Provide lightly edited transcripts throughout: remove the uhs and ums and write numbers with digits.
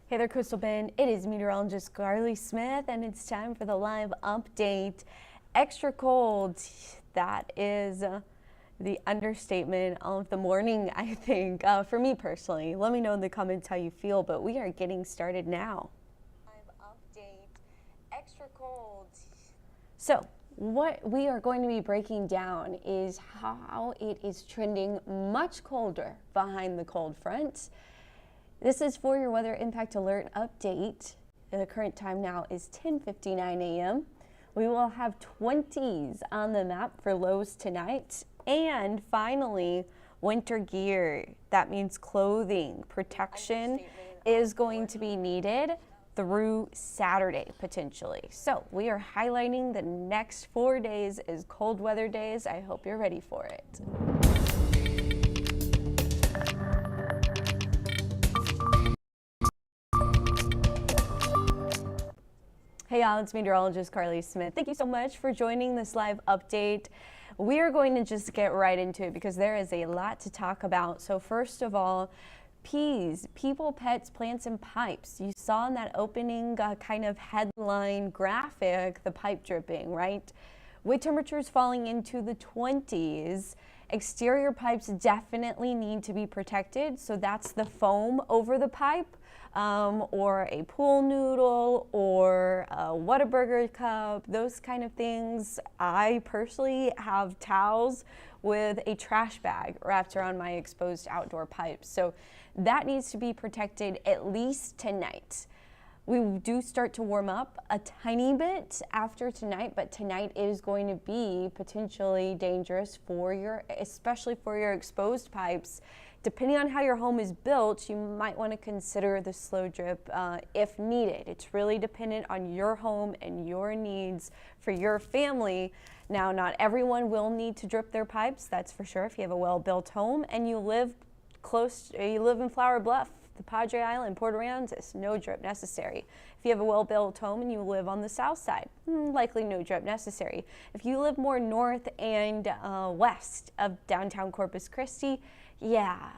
Hey there, Coastal Bend. It is meteorologist Carly Smith, and it's time for the live update. Extra cold. That is the understatement of the morning, I think, for me personally. Let me know in the comments how you feel, but we are getting started now. Live update. Extra cold. So, what we are going to be breaking down is how it is trending much colder behind the cold front. This is for your weather impact alert update. The current time now is 10:59 a.m. We will have 20s on the map for lows tonight. And finally, winter gear. That means clothing. Protection is going to be needed through Saturday, potentially. So we are highlighting the next 4 days as cold weather days. I hope you're ready for it. Hey y'all, it's meteorologist Carly Smith. Thank you so much for joining this live update. We are going to just get right into it because there is a lot to talk about. So first of all, peas, people, pets, plants, and pipes. You saw in that opening kind of headline graphic, the pipe dripping, right? With temperatures falling into the 20s, exterior pipes definitely need to be protected. So that's the foam over the pipe. Or a pool noodle or a Whataburger cup, those kind of things. I personally have towels with a trash bag wrapped around my exposed outdoor pipes. So that needs to be protected at least tonight. We do start to warm up a tiny bit after tonight, but tonight is going to be potentially dangerous for especially for your exposed pipes. Depending on how your home is built, you might want to consider the slow drip if needed. It's really dependent on your home and your needs for your family. Now, not everyone will need to drip their pipes, that's for sure. If you have a well-built home and you live in Flower Bluff, the Padre Island, Port Aransas, no drip necessary. If you have a well-built home and you live on the south side, likely no drip necessary. If you live more north and west of downtown Corpus Christi, yeah,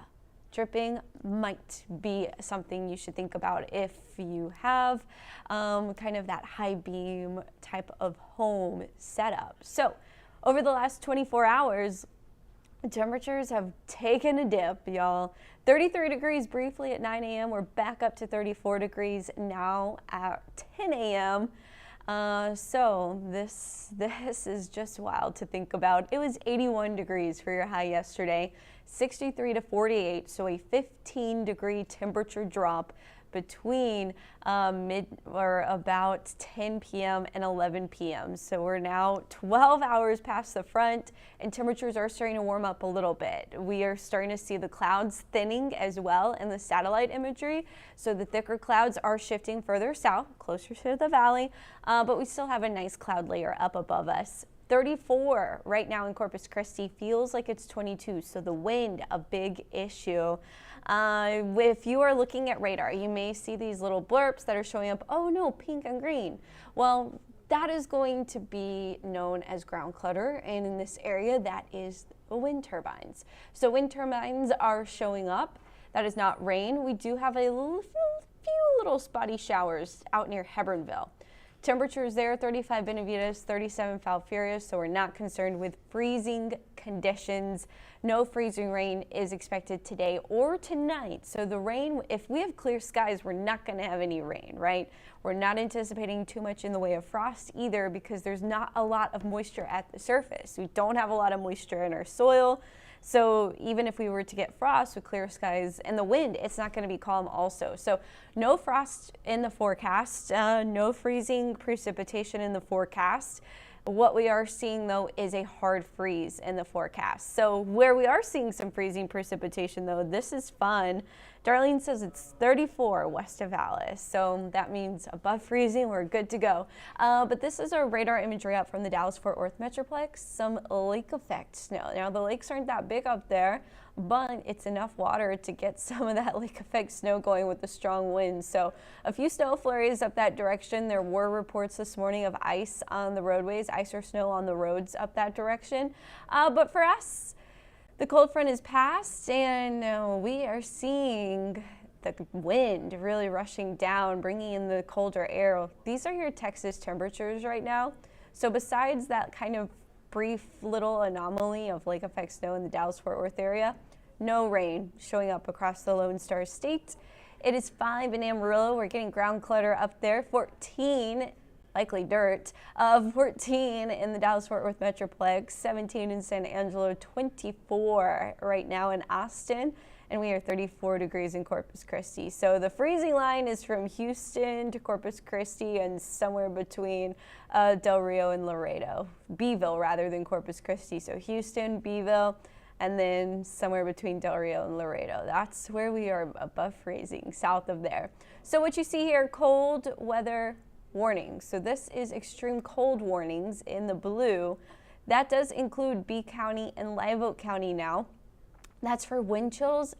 dripping might be something you should think about if you have kind of that high beam type of home setup. So over the last 24 hours, temperatures have taken a dip, y'all. 33 degrees briefly at 9 a.m. We're back up to 34 degrees now at 10 a.m. So this is just wild to think about. It was 81 degrees for your high yesterday, 63 to 48, so a 15-degree temperature drop between about 10 p.m. and 11 p.m. So we're now 12 hours past the front and temperatures are starting to warm up a little bit. We are starting to see the clouds thinning as well in the satellite imagery. So the thicker clouds are shifting further south, closer to the valley, but we still have a nice cloud layer up above us. 34 right now in Corpus Christi, feels like it's 22, so the wind, a big issue. If you are looking at radar, you may see these little blurps that are showing up, oh no, pink and green. Well, that is going to be known as ground clutter, and in this area, that is wind turbines. So wind turbines are showing up. That is not rain. We do have a few little spotty showers out near Hebronville. Temperatures there, 35 Benavides, 37 Falfurrias, so we're not concerned with freezing conditions. No freezing rain is expected today or tonight. So the rain, if we have clear skies, we're not going to have any rain, right? We're not anticipating too much in the way of frost either because there's not a lot of moisture at the surface. We don't have a lot of moisture in our soil. So even if we were to get frost with clear skies and the wind, it's not going to be calm also. So no frost in the forecast, no freezing precipitation in the forecast. What we are seeing, though, is a hard freeze in the forecast. So where we are seeing some freezing precipitation, though, this is fun. Darlene says it's 34 west of Alice, so that means above freezing, we're good to go. But this is our radar imagery out from the Dallas-Fort Worth Metroplex, some lake effect snow. Now, the lakes aren't that big up there, but it's enough water to get some of that lake effect snow going with the strong winds. So a few snow flurries up that direction. There were reports this morning of ice on the roadways, ice or snow on the roads up that direction. But for us, the cold front is past and we are seeing the wind really rushing down, bringing in the colder air. These are your Texas temperatures right now. So besides that kind of brief little anomaly of lake effect snow in the Dallas-Fort Worth area, no rain showing up across the Lone Star State. It is 5 in Amarillo. We're getting ground clutter up there. 14, likely dirt, 14 in the Dallas-Fort Worth Metroplex, 17 in San Angelo, 24 right now in Austin, and we are 34 degrees in Corpus Christi. So the freezing line is from Houston to Corpus Christi and somewhere between Del Rio and Laredo. Beeville rather than Corpus Christi. So Houston, Beeville, and then somewhere between Del Rio and Laredo. That's where we are above freezing, south of there. So what you see here, cold weather warnings. So this is extreme cold warnings in the blue. That does include B County and Live Oak County now. That's for wind chills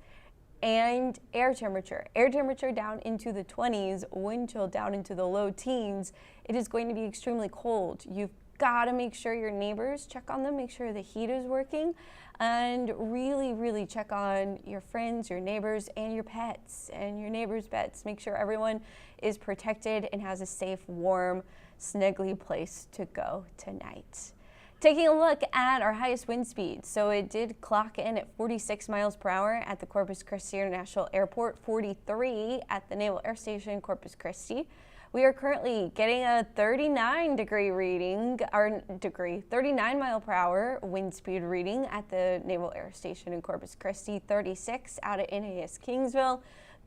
and air temperature. Air temperature down into the 20s, wind chill down into the low teens. It is going to be extremely cold. You've got to make sure your neighbors, check on them, make sure the heat is working, and really, really check on your friends, your neighbors, and your pets, and your neighbors' pets. Make sure everyone is protected and has a safe, warm, snuggly place to go tonight. Taking a look at our highest wind speed. So it did clock in at 46 miles per hour at the Corpus Christi International Airport, 43 at the Naval Air Station, Corpus Christi. We are currently getting a 39 degree reading, 39 mile per hour wind speed reading at the Naval Air Station in Corpus Christi, 36 out at NAS Kingsville,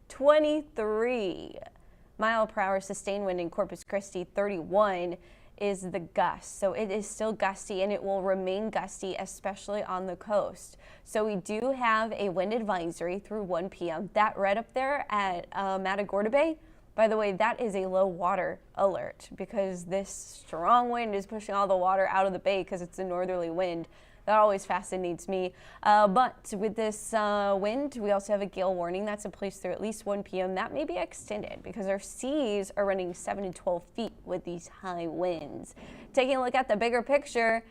23 mile per hour sustained wind in Corpus Christi, 31 is the gust. So it is still gusty and it will remain gusty, especially on the coast. So we do have a wind advisory through 1 p.m. That red up there at Matagorda Bay, by the way, that is a low water alert because this strong wind is pushing all the water out of the bay because it's a northerly wind. That always fascinates me. But with this wind, we also have a gale warning that's in place through at least 1 p.m. That may be extended because our seas are running 7 to 12 feet with these high winds. Taking a look at the bigger picture,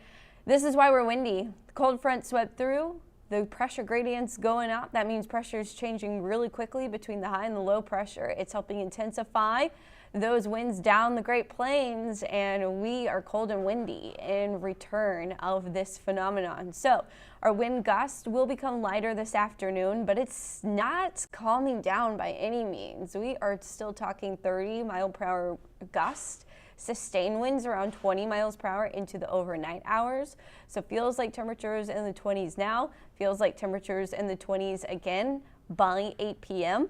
this is why we're windy. The cold front swept through. The pressure gradient's going up. That means pressure is changing really quickly between the high and the low pressure. It's helping intensify those winds down the Great Plains, and we are cold and windy in return of this phenomenon. So our wind gust will become lighter this afternoon, but it's not calming down by any means. We are still talking 30 mile per hour gust. Sustained winds around 20 miles per hour into the overnight hours. So feels like temperatures in the 20s now, feels like temperatures in the 20s again by 8 p.m.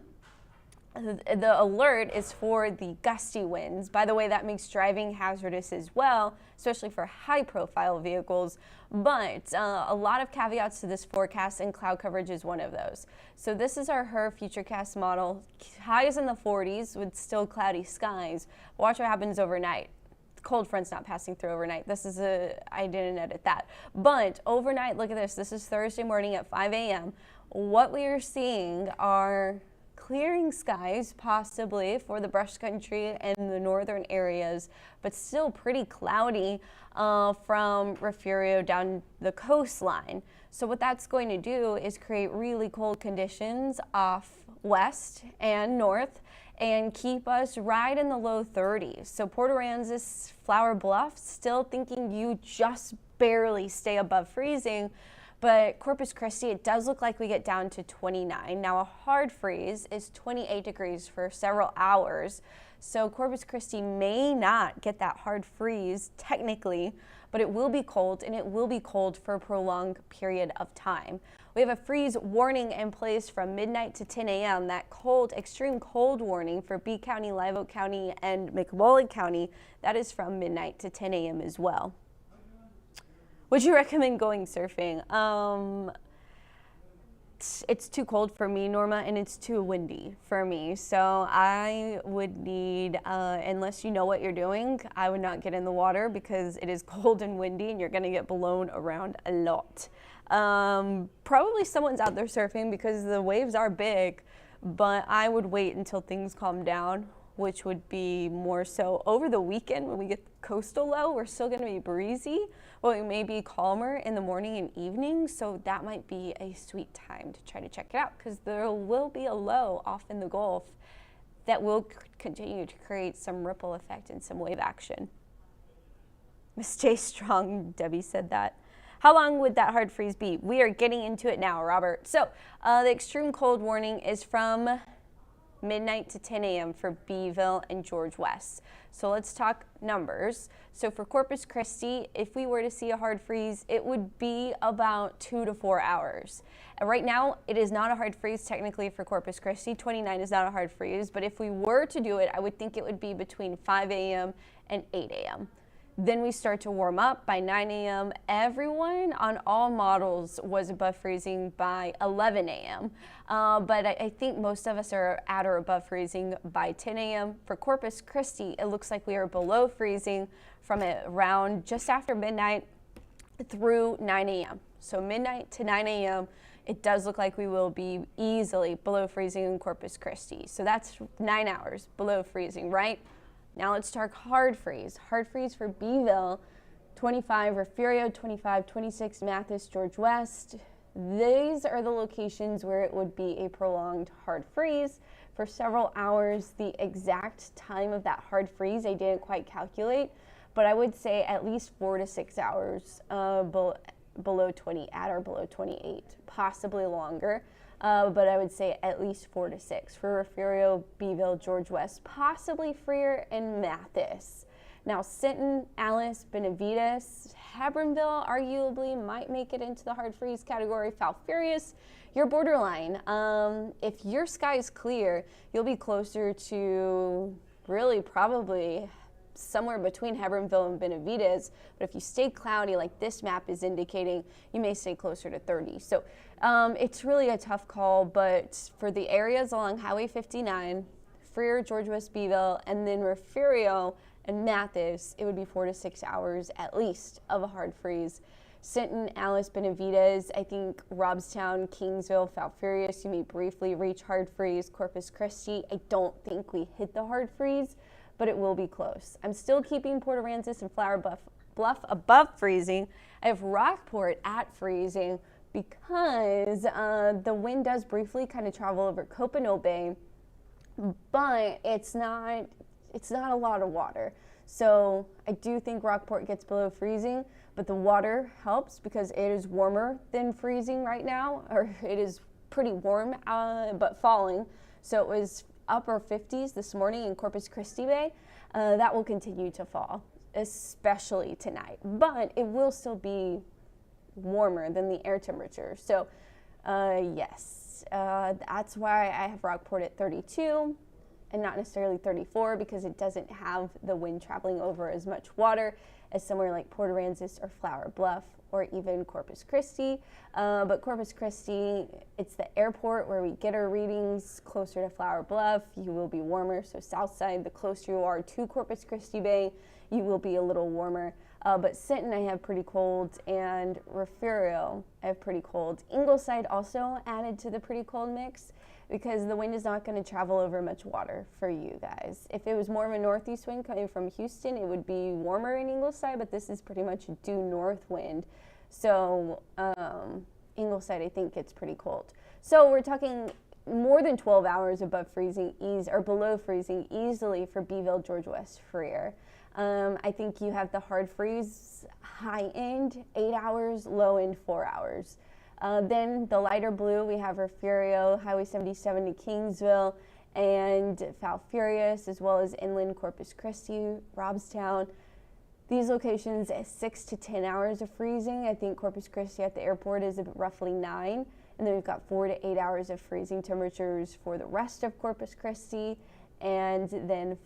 The alert is for the gusty winds. By the way, that makes driving hazardous as well, especially for high-profile vehicles. But a lot of caveats to this forecast, and cloud coverage is one of those. So this is our HER Futurecast model. Highs in the 40s with still cloudy skies. Watch what happens overnight. Cold front's not passing through overnight. I didn't edit that. But overnight, look at this. This is Thursday morning at 5 a.m. What we are seeing are clearing skies, possibly for the brush country and the northern areas, but still pretty cloudy from Refugio down the coastline. So what that's going to do is create really cold conditions off west and north and keep us right in the low 30s. So Port Aransas, Flower Bluff, still thinking you just barely stay above freezing. But Corpus Christi, it does look like we get down to 29. Now a hard freeze is 28 degrees for several hours. So Corpus Christi may not get that hard freeze technically, but it will be cold, and it will be cold for a prolonged period of time. We have a freeze warning in place from midnight to 10 a.m. That cold, extreme cold warning for B County, Live Oak County, and McMullen County, that is from midnight to 10 a.m. as well. Would you recommend going surfing? It's too cold for me, Norma, and it's too windy for me. So I would need, unless you know what you're doing, I would not get in the water because it is cold and windy and you're gonna get blown around a lot. Probably someone's out there surfing because the waves are big, but I would wait until things calm down which would be more so over the weekend when we get coastal low. We're still going to be breezy, but we may be calmer in the morning and evening. So that might be a sweet time to try to check it out, because there will be a low off in the Gulf that will continue to create some ripple effect and some wave action. Miss J Strong, Debbie said that. How long would that hard freeze be? We are getting into it now, Robert. So the extreme cold warning is from midnight to 10 a.m. for Beeville and George West. So let's talk numbers. So for Corpus Christi, if we were to see a hard freeze, it would be about 2 to 4 hours. And right now, it is not a hard freeze technically for Corpus Christi. 29 is not a hard freeze, but if we were to do it, I would think it would be between 5 a.m. and 8 a.m. Then we start to warm up by 9 a.m. Everyone on all models was above freezing by 11 a.m. But I think most of us are at or above freezing by 10 a.m. For Corpus Christi, it looks like we are below freezing from around just after midnight through 9 a.m. So midnight to 9 a.m., it does look like we will be easily below freezing in Corpus Christi. So that's 9 hours below freezing, right? Now let's talk hard freeze. Hard freeze for Beeville, 25, Refugio, 25, 26, Mathis, George West. These are the locations where it would be a prolonged hard freeze for several hours. The exact time of that hard freeze, I didn't quite calculate, but I would say at least 4 to 6 hours below 20, at or below 28, possibly longer. But I would say at least 4 to 6 for Refugio, Beeville, George West, possibly Freer and Mathis. Now Sinton, Alice, Benavides, Hebronville arguably might make it into the hard freeze category. Falfurrias, you're borderline. If your sky is clear, you'll be closer to really probably somewhere between Hebronville and Benavides, but if you stay cloudy like this map is indicating, you may stay closer to 30. So it's really a tough call, but for the areas along Highway 59, Freer, George West, Beeville, and then Refugio and Mathis, it would be 4 to 6 hours at least of a hard freeze. Sinton, Alice, Benavides, I think Robstown, Kingsville, Falfurrias, you may briefly reach hard freeze. Corpus Christi, I don't think we hit the hard freeze, but it will be close. I'm still keeping Port Aransas and Flower Bluff above freezing. I have Rockport at freezing because the wind does briefly kind of travel over Copano Bay, but it's not a lot of water. So I do think Rockport gets below freezing, but the water helps because it is warmer than freezing right now, or it is pretty warm, but falling. So it was upper 50s this morning in Corpus Christi Bay. That will continue to fall, especially tonight, but it will still be warmer than the air temperature. So yes, that's why I have Rockport at 32 and not necessarily 34, because it doesn't have the wind traveling over as much water as somewhere like Port Aransas or Flower Bluff or even Corpus Christi. But Corpus Christi, it's the airport where we get our readings. Closer to Flower Bluff, you will be warmer. So south side, the closer you are to Corpus Christi Bay, you will be a little warmer. But Sinton, I have pretty cold, and Refugio, I have pretty cold. Ingleside also added to the pretty cold mix because the wind is not going to travel over much water for you guys. If it was more of a northeast wind coming from Houston, it would be warmer in Ingleside, but this is pretty much a due north wind. So Ingleside, I think, gets pretty cold. So we're talking more than 12 hours above freezing or below freezing easily for Beeville, George West, Freer. I think you have the hard freeze high end 8 hours, low end 4 hours. Then the lighter blue, we have Refugio, Highway 77 to Kingsville, and Falfurrias, as well as inland Corpus Christi, Robstown. These locations at 6 to 10 hours of freezing. I think Corpus Christi at the airport is roughly 9. And then we've got 4 to 8 hours of freezing temperatures for the rest of Corpus Christi. And then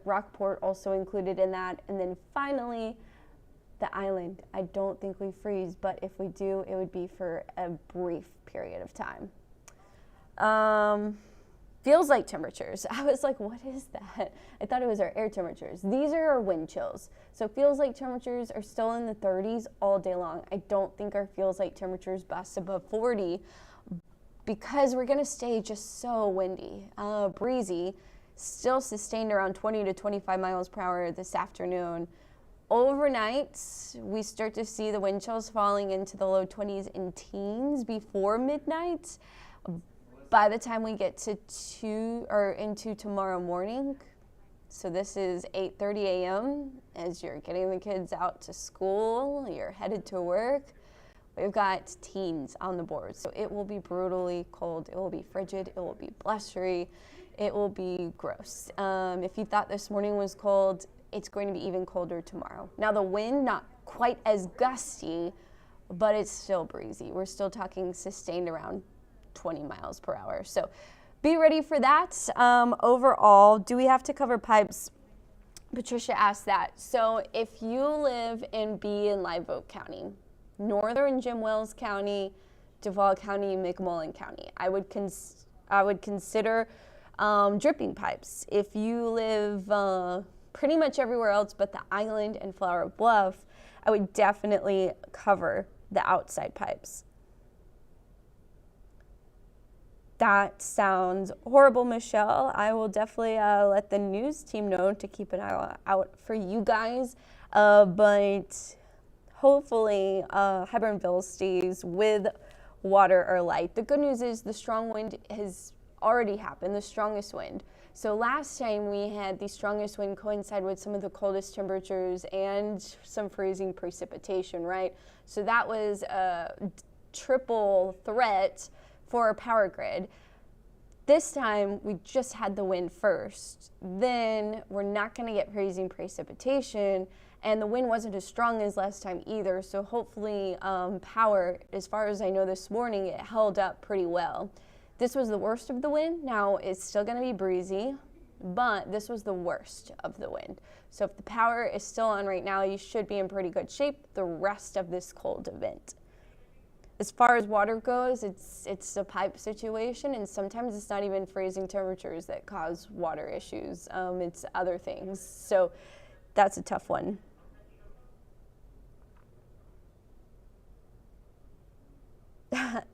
Rockport also included in that. And then finally, the island. I don't think we freeze, but if we do, it would be for a brief period of time. Feels like temperatures. I was like, what is that? I thought it was our air temperatures. These are our wind chills. So feels like temperatures are still in the 30s all day long. I don't think our feels like temperatures bust above 40 because we're going to stay just so windy, breezy. still sustained around 20 to 25 miles per hour this afternoon. Overnight, we start to see the wind chills falling into the low 20s and teens before midnight. By the time we get to into tomorrow morning, so this is 8:30 a.m. as you're getting the kids out to school, you're headed to work, we've got teens on the board. So it will be brutally cold, it will be frigid, it will be blustery, it will be gross. If you thought this morning was cold, it's going to be even colder tomorrow. Now the wind, not quite as gusty, but it's still breezy. We're still talking sustained around 20 miles per hour. So be ready for that. Overall, do we have to cover pipes? Patricia asked that. So if you live in B and Live Oak County, northern Jim Wells County, Duval County, McMullen County, I would consider dripping pipes. If you live pretty much everywhere else but the island and Flower Bluff, I would definitely cover the outside pipes. That sounds horrible, Michelle. I will definitely let the news team know to keep an eye out for you guys. But hopefully Hebronville stays with water or light. The good news is the strong wind has already happened, the strongest wind. So last time we had the strongest wind coincide with some of the coldest temperatures and some freezing precipitation, right? So that was a triple threat for our power grid. This time we just had the wind first. Then we're not going to get freezing precipitation, and the wind wasn't as strong as last time either. So hopefully power, as far as I know this morning, it held up pretty well. This was the worst of the wind. Now it's still going to be breezy, but this was the worst of the wind. So if the power is still on right now, you should be in pretty good shape the rest of this cold event. As far as water goes, it's a pipe situation, and sometimes it's not even freezing temperatures that cause water issues. It's other things. So that's a tough one.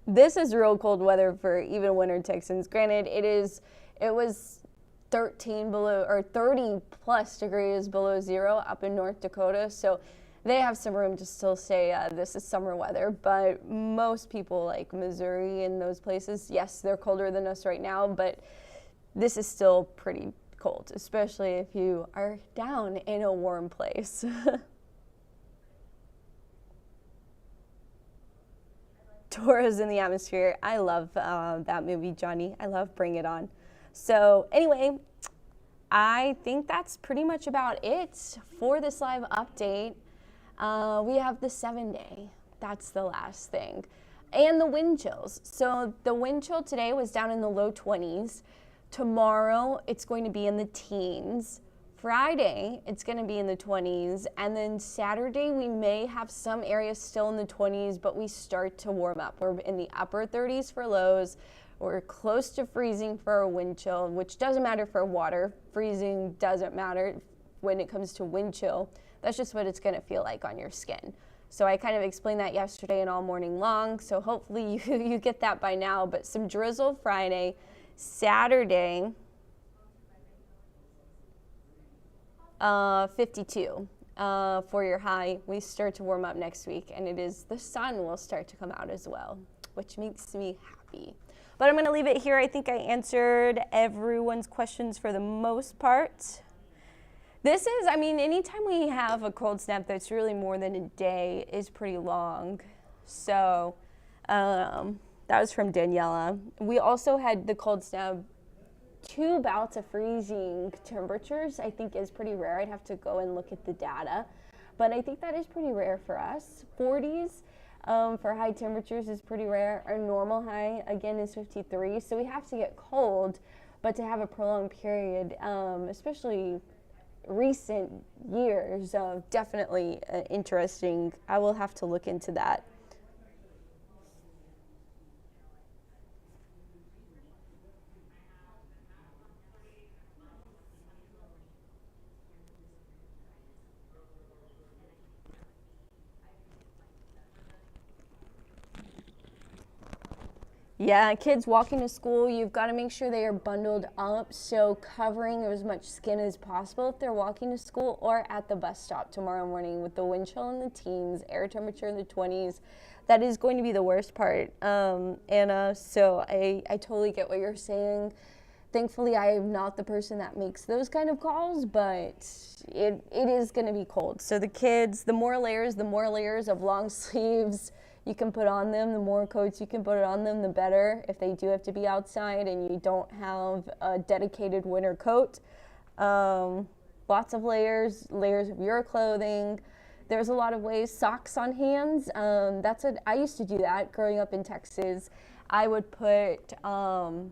This is real cold weather for even winter Texans. Granted, it was 13 below or 30 plus degrees below zero up in North Dakota. So they have some room to still say this is summer weather, but most people like Missouri and those places, yes, they're colder than us right now, but this is still pretty cold, especially if you are down in a warm place. Taurus in the Atmosphere. I love that movie, Johnny. I love Bring It On. So anyway, I think that's pretty much about it for this live update. We have the 7-day. That's the last thing. And the wind chills. So the wind chill today was down in the low 20s. Tomorrow, it's going to be in the teens. Friday, it's going to be in the 20s. And then Saturday, we may have some areas still in the 20s, but we start to warm up. We're in the upper 30s for lows. We're close to freezing for a wind chill, which doesn't matter for water. Freezing doesn't matter when it comes to wind chill. That's just what it's going to feel like on your skin. So I kind of explained that yesterday and all morning long. So hopefully you get that by now. But some drizzle Friday. Saturday, 52 for your high. We start to warm up next week, and the sun will start to come out as well, which makes me happy. But I'm going to leave it here. I think I answered everyone's questions for the most part. This is, anytime we have a cold snap that's really more than a day is pretty long. So that was from Daniela. We also had the cold snap, 2 bouts of freezing temperatures, I think is pretty rare. I'd have to go and look at the data. But I think that is pretty rare for us. 40s for high temperatures is pretty rare. Our normal high, again, is 53. So we have to get cold, but to have a prolonged period, especially recent years, definitely interesting. I will have to look into that. Yeah, kids walking to school, you've got to make sure they are bundled up, so covering as much skin as possible if they're walking to school or at the bus stop tomorrow morning with the wind chill in the teens, air temperature in the 20s. That is going to be the worst part, Anna, so I totally get what you're saying. Thankfully, I am not the person that makes those kind of calls, but it is going to be cold. So the kids, the more layers of long sleeves you can put on them, the more coats you can put on them, the better. If they do have to be outside and you don't have a dedicated winter coat, lots of layers of your clothing. There's a lot of ways. Socks on hands. That's what I used to do that growing up in Texas. I would put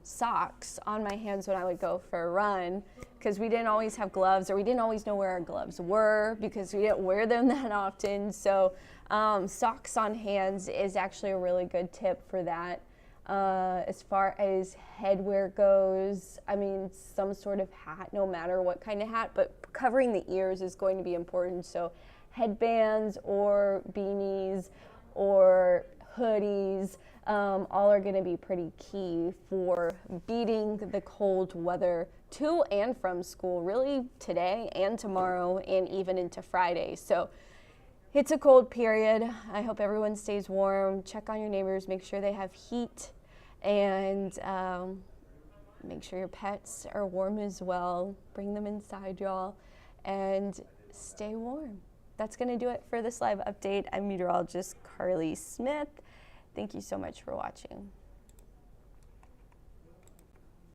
socks on my hands when I would go for a run because we didn't always have gloves, or we didn't always know where our gloves were because we didn't wear them that often. So socks on hands is actually a really good tip for that. As far as headwear goes, I mean, some sort of hat, no matter what kind of hat, but covering the ears is going to be important. So headbands or beanies or hoodies, all are going to be pretty key for beating the cold weather to and from school, really today and tomorrow and even into Friday. So it's a cold period. I hope everyone stays warm. Check on your neighbors, make sure they have heat, and make sure your pets are warm as well. Bring them inside, y'all, and stay warm. That's going to do it for this live update. I'm meteorologist Carly Smith. Thank you so much for watching.